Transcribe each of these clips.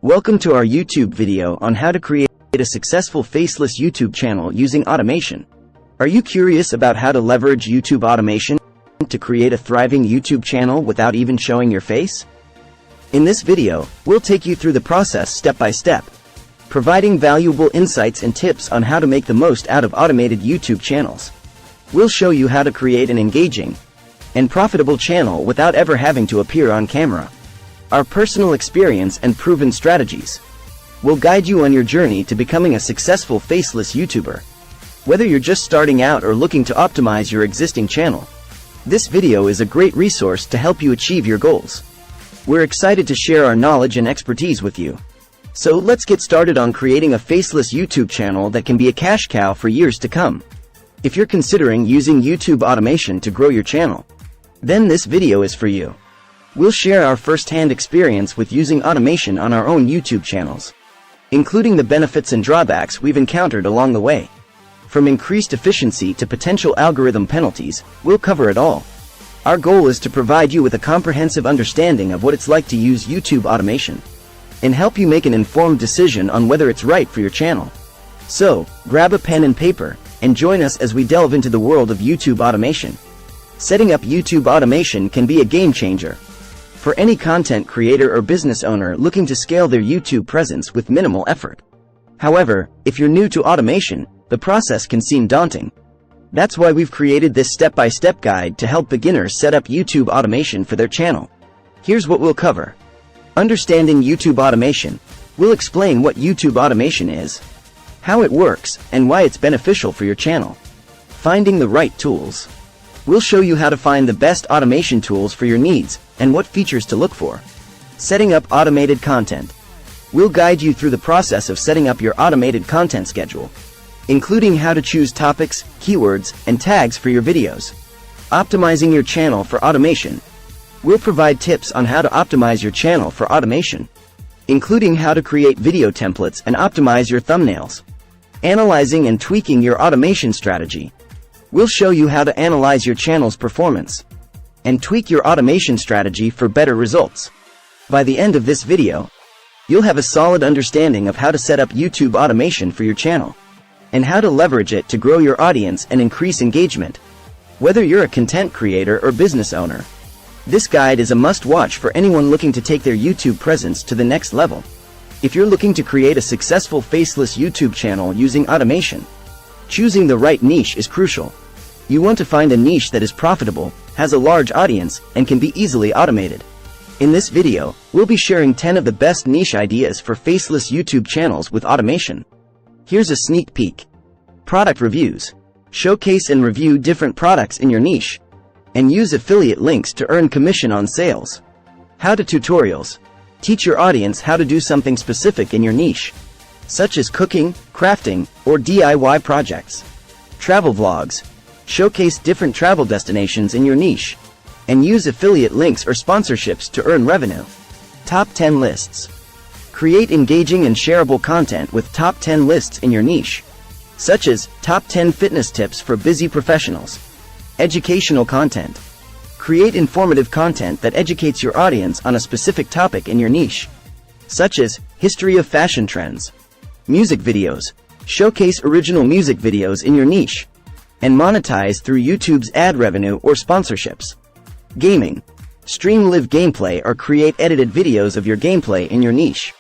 Welcome to our YouTube video on how to create a successful faceless YouTube channel using automation. Are you curious about how to leverage YouTube automation to create a thriving YouTube channel without even showing your face? In this video, we'll take you through the process step by step, providing valuable insights and tips on how to make the most out of automated YouTube channels. We'll show you how to create an engaging and profitable channel without ever having to appear on camera. Our personal experience and proven strategies will guide you on your journey to becoming a successful faceless YouTuber. Whether you're just starting out or looking to optimize your existing channel, this video is a great resource to help you achieve your goals. We're excited to share our knowledge and expertise with you. So let's get started on creating a faceless YouTube channel that can be a cash cow for years to come. If you're considering using YouTube automation to grow your channel, then this video is for you. We'll share our first-hand experience with using automation on our own YouTube channels, including the benefits and drawbacks we've encountered along the way. From increased efficiency to potential algorithm penalties, we'll cover it all. Our goal is to provide you with a comprehensive understanding of what it's like to use YouTube automation, and help you make an informed decision on whether it's right for your channel. So, grab a pen and paper, and join us as we delve into the world of YouTube automation. Setting up YouTube automation can be a game changer for any content creator or business owner looking to scale their YouTube presence with minimal effort. However, if you're new to automation, the process can seem daunting. That's why we've created this step-by-step guide to help beginners set up YouTube automation for their channel. Here's what we'll cover. Understanding YouTube automation. We'll explain what YouTube automation is, how it works, and why it's beneficial for your channel. Finding the right tools. We'll show you how to find the best automation tools for your needs and what features to look for. Setting up automated content. We'll guide you through the process of setting up your automated content schedule, including how to choose topics, keywords, and tags for your videos. Optimizing your channel for automation. We'll provide tips on how to optimize your channel for automation, including how to create video templates and optimize your thumbnails. Analyzing and tweaking your automation strategy. We'll show you how to analyze your channel's performance and tweak your automation strategy for better results. By the end of this video, you'll have a solid understanding of how to set up YouTube automation for your channel and how to leverage it to grow your audience and increase engagement. Whether you're a content creator or business owner, this guide is a must-watch for anyone looking to take their YouTube presence to the next level. If you're looking to create a successful faceless YouTube channel using automation, choosing the right niche is crucial. You want to find a niche that is profitable, has a large audience, and can be easily automated. In this video, we'll be sharing 10 of the best niche ideas for faceless YouTube channels with automation. Here's a sneak peek. Product reviews. Showcase and review different products in your niche, and use affiliate links to earn commission on sales. How to tutorials. Teach your audience how to do something specific in your niche, such as cooking, crafting, or DIY projects. Travel vlogs. Showcase different travel destinations in your niche, and use affiliate links or sponsorships to earn revenue. Top 10 lists. Create engaging and shareable content with top 10 lists in your niche, such as top 10 fitness tips for busy professionals. Educational content. Create informative content that educates your audience on a specific topic in your niche, such as history of fashion trends. Music videos. Showcase original music videos in your niche, and monetize through YouTube's ad revenue or sponsorships. Gaming. Stream live gameplay or create edited videos of your gameplay in your niche,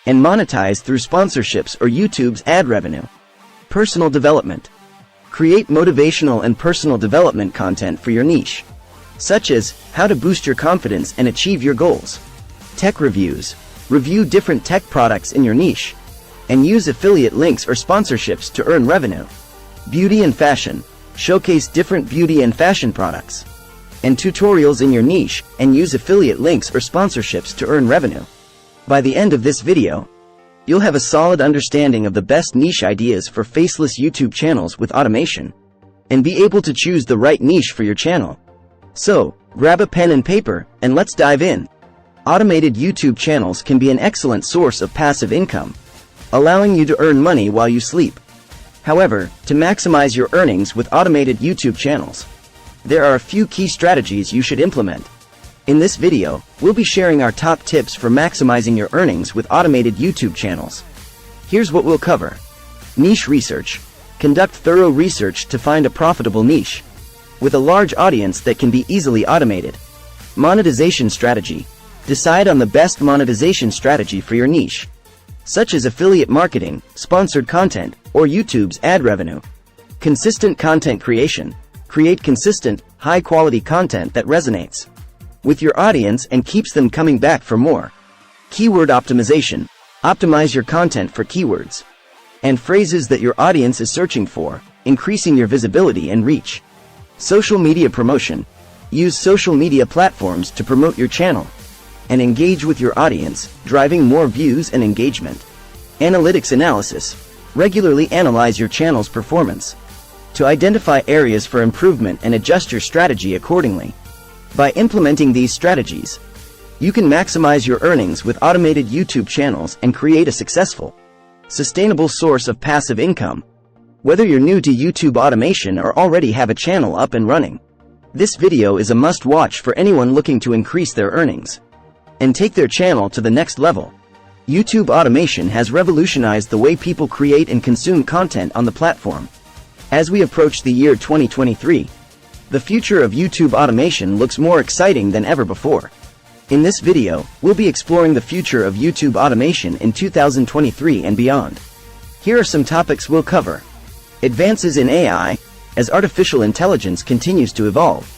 and monetize through sponsorships or YouTube's ad revenue. Personal development. Create motivational and personal development content for your niche, such as how to boost your confidence and achieve your goals. Tech reviews. Review different tech products in your niche, and use affiliate links or sponsorships to earn revenue. Beauty and fashion. Showcase different beauty and fashion products and tutorials in your niche, and use affiliate links or sponsorships to earn revenue. By the end of this video, you'll have a solid understanding of the best niche ideas for faceless YouTube channels with automation, and be able to choose the right niche for your channel. So, grab a pen and paper, and let's dive in. Automated YouTube channels can be an excellent source of passive income, allowing you to earn money while you sleep. However, to maximize your earnings with automated YouTube channels, there are a few key strategies you should implement. In this video, we'll be sharing our top tips for maximizing your earnings with automated YouTube channels. Here's what we'll cover. Niche research. Conduct thorough research to find a profitable niche with a large audience that can be easily automated. Monetization strategy. Decide on the best monetization strategy for your niche, such as affiliate marketing, sponsored content, or YouTube's ad revenue. Consistent content creation. Create consistent, high-quality content that resonates with your audience and keeps them coming back for more. Keyword optimization. Optimize your content for keywords and phrases that your audience is searching for, increasing your visibility and reach. Social media promotion. Use social media platforms to promote your channel and engage with your audience, driving more views and engagement. Analytics analysis. Regularly analyze your channel's performance to identify areas for improvement and adjust your strategy accordingly. By implementing these strategies, you can maximize your earnings with automated YouTube channels and create a successful, sustainable source of passive income. Whether you're new to YouTube automation or already have a channel up and running, this video is a must-watch for anyone looking to increase their earnings and take their channel to the next level. YouTube automation has revolutionized the way people create and consume content on the platform. As we approach the year 2023, the future of YouTube automation looks more exciting than ever before. In this video, we'll be exploring the future of YouTube automation in 2023 and beyond. Here are some topics we'll cover. Advances in AI. As artificial intelligence continues to evolve,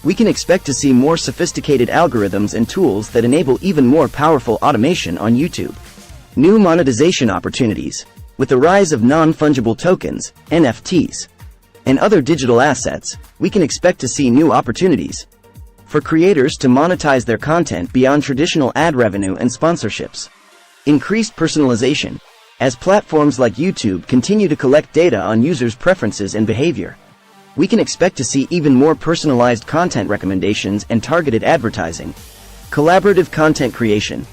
we can expect to see more sophisticated algorithms and tools that enable even more powerful automation on YouTube. New monetization opportunities. With the rise of non-fungible tokens, NFTs, and other digital assets, we can expect to see new opportunities for creators to monetize their content beyond traditional ad revenue and sponsorships. Increased personalization. As platforms like YouTube continue to collect data on users' preferences and behavior, we can expect to see even more personalized content recommendations and targeted advertising. Collaborative content creation.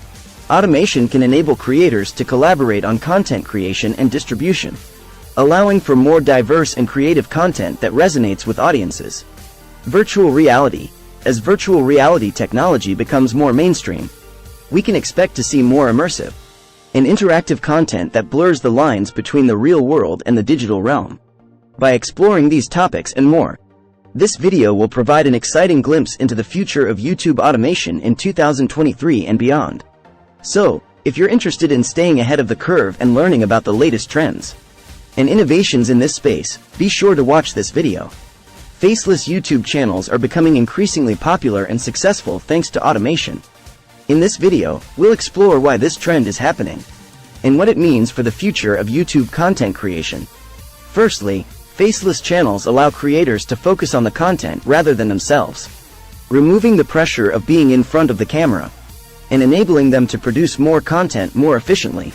Automation can enable creators to collaborate on content creation and distribution, allowing for more diverse and creative content that resonates with audiences. Virtual reality. As virtual reality technology becomes more mainstream, we can expect to see more immersive and interactive content that blurs the lines between the real world and the digital realm. By exploring these topics and more, this video will provide an exciting glimpse into the future of YouTube automation in 2023 and beyond. So, if you're interested in staying ahead of the curve and learning about the latest trends and innovations in this space, be sure to watch this video. Faceless YouTube channels are becoming increasingly popular and successful thanks to automation. In this video, we'll explore why this trend is happening and what it means for the future of YouTube content creation. Firstly, faceless channels allow creators to focus on the content rather than themselves, removing the pressure of being in front of the camera and enabling them to produce more content more efficiently.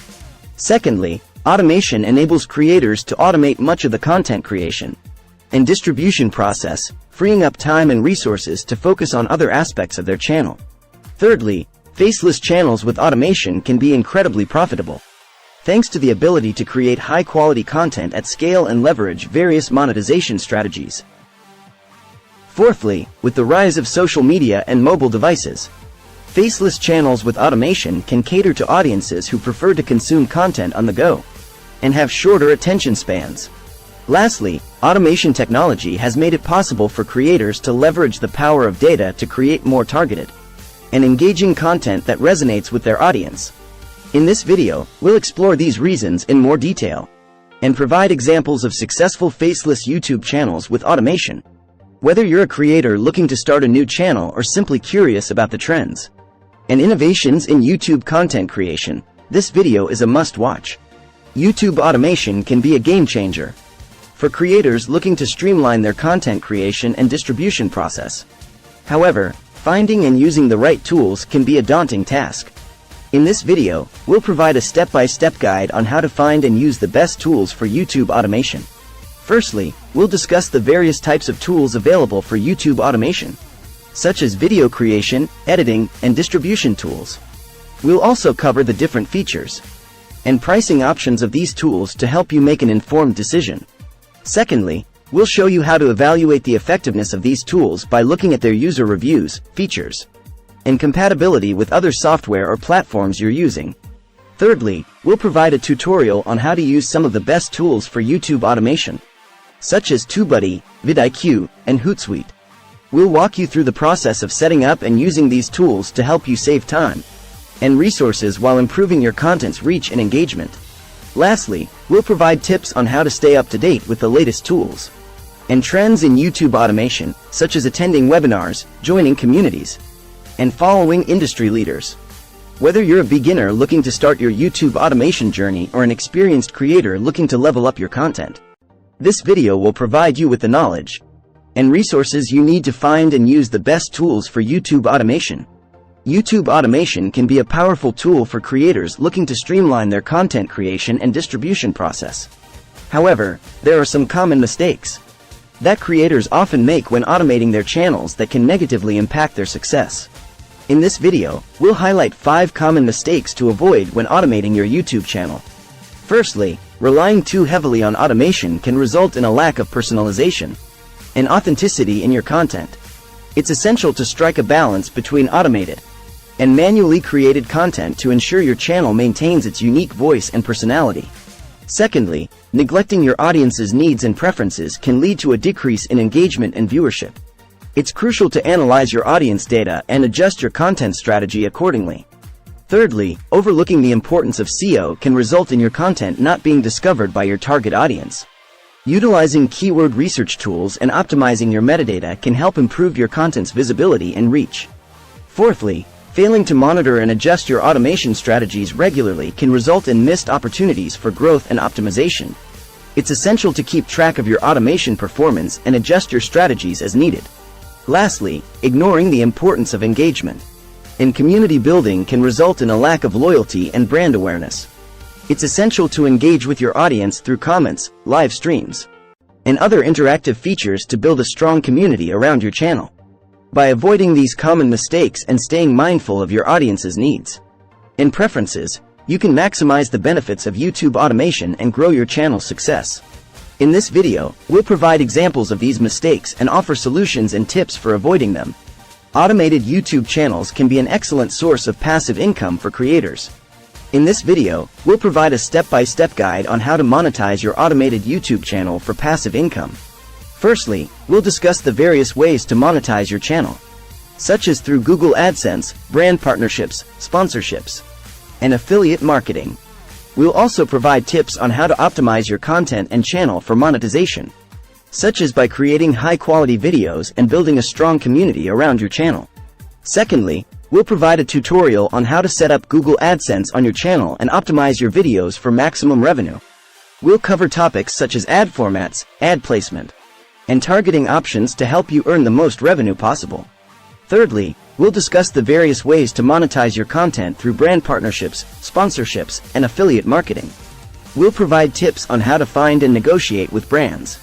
Secondly, automation enables creators to automate much of the content creation and distribution process, freeing up time and resources to focus on other aspects of their channel. Thirdly, faceless channels with automation can be incredibly profitable, thanks to the ability to create high-quality content at scale and leverage various monetization strategies. Fourthly, with the rise of social media and mobile devices, faceless channels with automation can cater to audiences who prefer to consume content on the go and have shorter attention spans. Lastly, automation technology has made it possible for creators to leverage the power of data to create more targeted and engaging content that resonates with their audience. In this video, we'll explore these reasons in more detail and provide examples of successful faceless YouTube channels with automation. Whether you're a creator looking to start a new channel or simply curious about the trends and innovations in YouTube content creation, this video is a must-watch. YouTube automation can be a game-changer for creators looking to streamline their content creation and distribution process. However, finding and using the right tools can be a daunting task. In this video, we'll provide a step-by-step guide on how to find and use the best tools for YouTube automation. Firstly, we'll discuss the various types of tools available for YouTube automation, such as video creation, editing, and distribution tools. We'll also cover the different features and pricing options of these tools to help you make an informed decision. Secondly, we'll show you how to evaluate the effectiveness of these tools by looking at their user reviews, features, and compatibility with other software or platforms you're using. Thirdly, we'll provide a tutorial on how to use some of the best tools for YouTube automation, such as TubeBuddy, vidIQ, and Hootsuite. We'll walk you through the process of setting up and using these tools to help you save time and resources while improving your content's reach and engagement. Lastly, we'll provide tips on how to stay up to date with the latest tools and trends in YouTube automation, such as attending webinars, joining communities, and following industry leaders. Whether you're a beginner looking to start your YouTube automation journey or an experienced creator looking to level up your content, this video will provide you with the knowledge and resources you need to find and use the best tools for YouTube automation. YouTube automation can be a powerful tool for creators looking to streamline their content creation and distribution process. However, there are some common mistakes that creators often make when automating their channels that can negatively impact their success. In this video, we'll highlight 5 common mistakes to avoid when automating your YouTube channel. Firstly, relying too heavily on automation can result in a lack of personalization and authenticity in your content. It's essential to strike a balance between automated and manually created content to ensure your channel maintains its unique voice and personality. Secondly, neglecting your audience's needs and preferences can lead to a decrease in engagement and viewership. It's crucial to analyze your audience data and adjust your content strategy accordingly. Thirdly, overlooking the importance of SEO can result in your content not being discovered by your target audience. Utilizing keyword research tools and optimizing your metadata can help improve your content's visibility and reach. Fourthly, failing to monitor and adjust your automation strategies regularly can result in missed opportunities for growth and optimization. It's essential to keep track of your automation performance and adjust your strategies as needed. Lastly, ignoring the importance of engagement in community building can result in a lack of loyalty and brand awareness. It's essential to engage with your audience through comments, live streams, and other interactive features to build a strong community around your channel. By avoiding these common mistakes and staying mindful of your audience's needs and preferences, you can maximize the benefits of YouTube automation and grow your channel's success. In this video, we'll provide examples of these mistakes and offer solutions and tips for avoiding them. Automated YouTube channels can be an excellent source of passive income for creators. In this video, we'll provide a step-by-step guide on how to monetize your automated YouTube channel for passive income. Firstly, we'll discuss the various ways to monetize your channel, such as through Google AdSense, brand partnerships, sponsorships, and affiliate marketing. We'll also provide tips on how to optimize your content and channel for monetization, such as by creating high-quality videos and building a strong community around your channel. Secondly, we'll provide a tutorial on how to set up Google AdSense on your channel and optimize your videos for maximum revenue. We'll cover topics such as ad formats, ad placement, and targeting options to help you earn the most revenue possible. Thirdly, we'll discuss the various ways to monetize your content through brand partnerships, sponsorships, and affiliate marketing. We'll provide tips on how to find and negotiate with brands,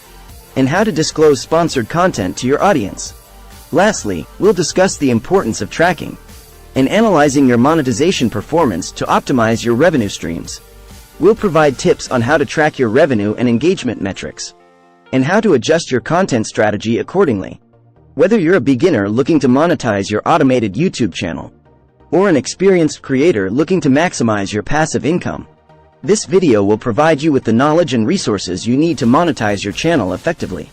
and how to disclose sponsored content to your audience. Lastly, we'll discuss the importance of tracking and analyzing your monetization performance to optimize your revenue streams. We'll provide tips on how to track your revenue and engagement metrics, and how to adjust your content strategy accordingly. Whether you're a beginner looking to monetize your automated YouTube channel, or an experienced creator looking to maximize your passive income, this video will provide you with the knowledge and resources you need to monetize your channel effectively.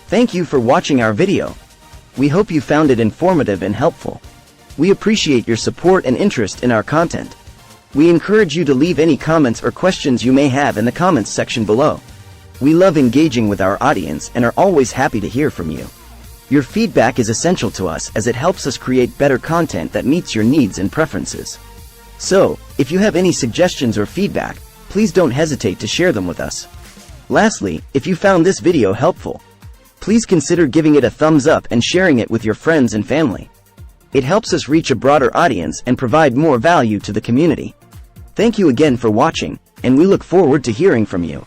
Thank you for watching our video. We hope you found it informative and helpful. We appreciate your support and interest in our content. We encourage you to leave any comments or questions you may have in the comments section below. We love engaging with our audience and are always happy to hear from you. Your feedback is essential to us as it helps us create better content that meets your needs and preferences. So, if you have any suggestions or feedback, please don't hesitate to share them with us. Lastly, if you found this video helpful, please consider giving it a thumbs up and sharing it with your friends and family. It helps us reach a broader audience and provide more value to the community. Thank you again for watching, and we look forward to hearing from you.